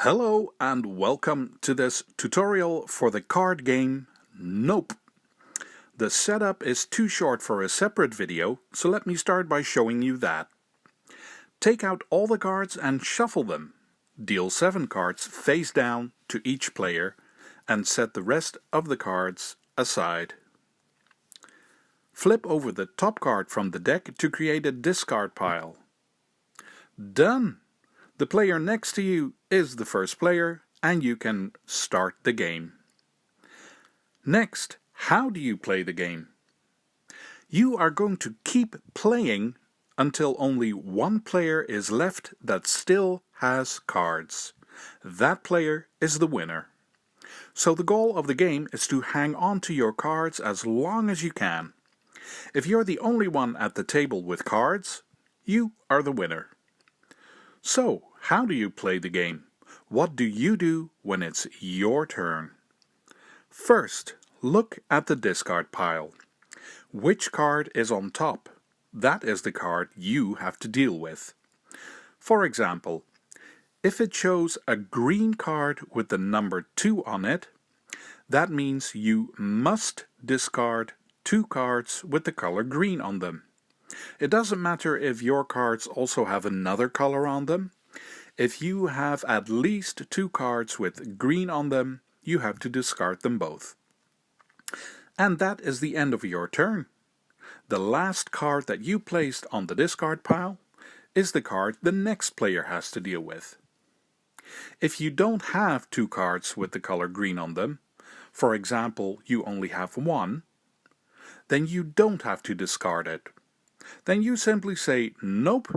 Hello and welcome to this tutorial for the card game Nope. The setup is too short for a separate video, so let me start by showing you that. Take out all the cards and shuffle them. Deal 7 cards face down to each player and set the rest of the cards aside. Flip over the top card from the deck to create a discard pile. Done! The player next to you is the first player and you can start the game. Next, how do you play the game? You are going to keep playing until only one player is left that still has cards. That player is the winner. So the goal of the game is to hang on to your cards as long as you can. If you're the only one at the table with cards, you are the winner. So, how do you play the game? What do you do when it's your turn? First, look at the discard pile. Which card is on top? That is the card you have to deal with. For example, if it shows a green card with the number 2 on it, that means you must discard 2 cards with the color green on them. It doesn't matter if your cards also have another color on them. If you have at least 2 cards with green on them, you have to discard them both. And that is the end of your turn. The last card that you placed on the discard pile is the card the next player has to deal with. If you don't have 2 cards with the color green on them, for example, you only have 1, then you don't have to discard it. Then you simply say nope,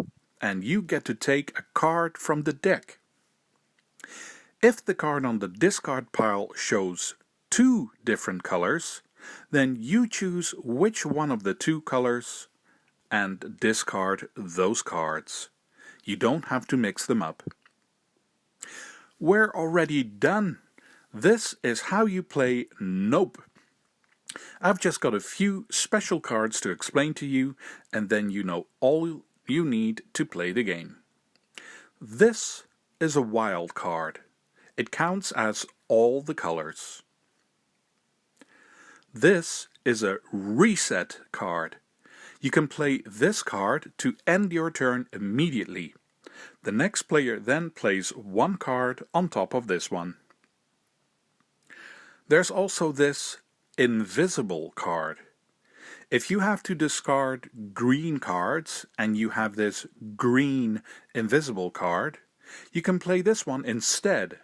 and you get to take a card from the deck. If the card on the discard pile shows 2 different colors, then you choose which one of the 2 colors and discard those cards. You don't have to mix them up. We're already done. This is how you play Nope. I've just got a few special cards to explain to you, and then you know all you need to play the game. This is a wild card. It counts as all the colors. This is a reset card. You can play this card to end your turn immediately. The next player then plays 1 card on top of this one. There's also this invisible card. If you have to discard green cards and you have this green invisible card, you can play this one instead.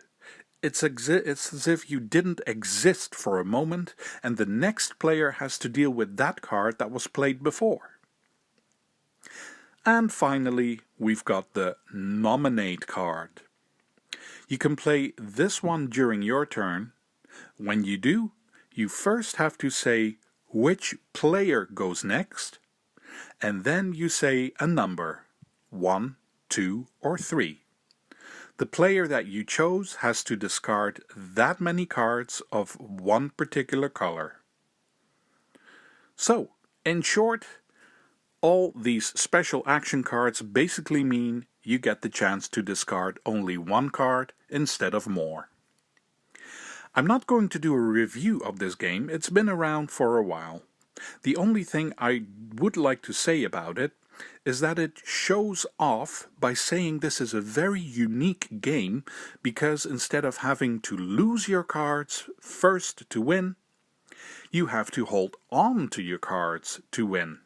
It's as if you didn't exist for a moment and the next player has to deal with that card that was played before. And finally, we've got the nominate card. You can play this one during your turn. When you do, you first have to say which player goes next, and then you say a number, 1, 2, or 3. The player that you chose has to discard that many cards of one particular color. So, in short, all these special action cards basically mean you get the chance to discard only 1 card instead of more. I'm not going to do a review of this game, it's been around for a while. The only thing I would like to say about it is that it shows off by saying this is a very unique game because instead of having to lose your cards first to win, you have to hold on to your cards to win.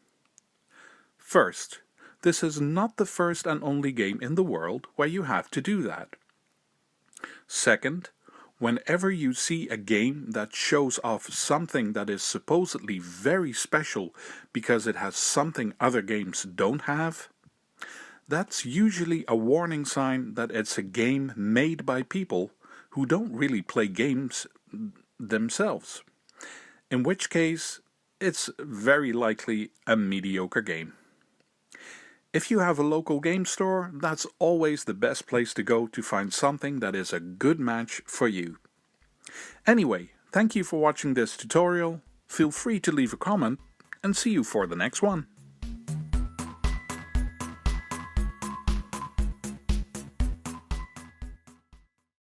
First, this is not the first and only game in the world where you have to do that. Second, whenever you see a game that shows off something that is supposedly very special because it has something other games don't have, that's usually a warning sign that it's a game made by people who don't really play games themselves. In which case, it's very likely a mediocre game. If you have a local game store, that's always the best place to go to find something that is a good match for you. Anyway, thank you for watching this tutorial. Feel free to leave a comment and see you for the next one.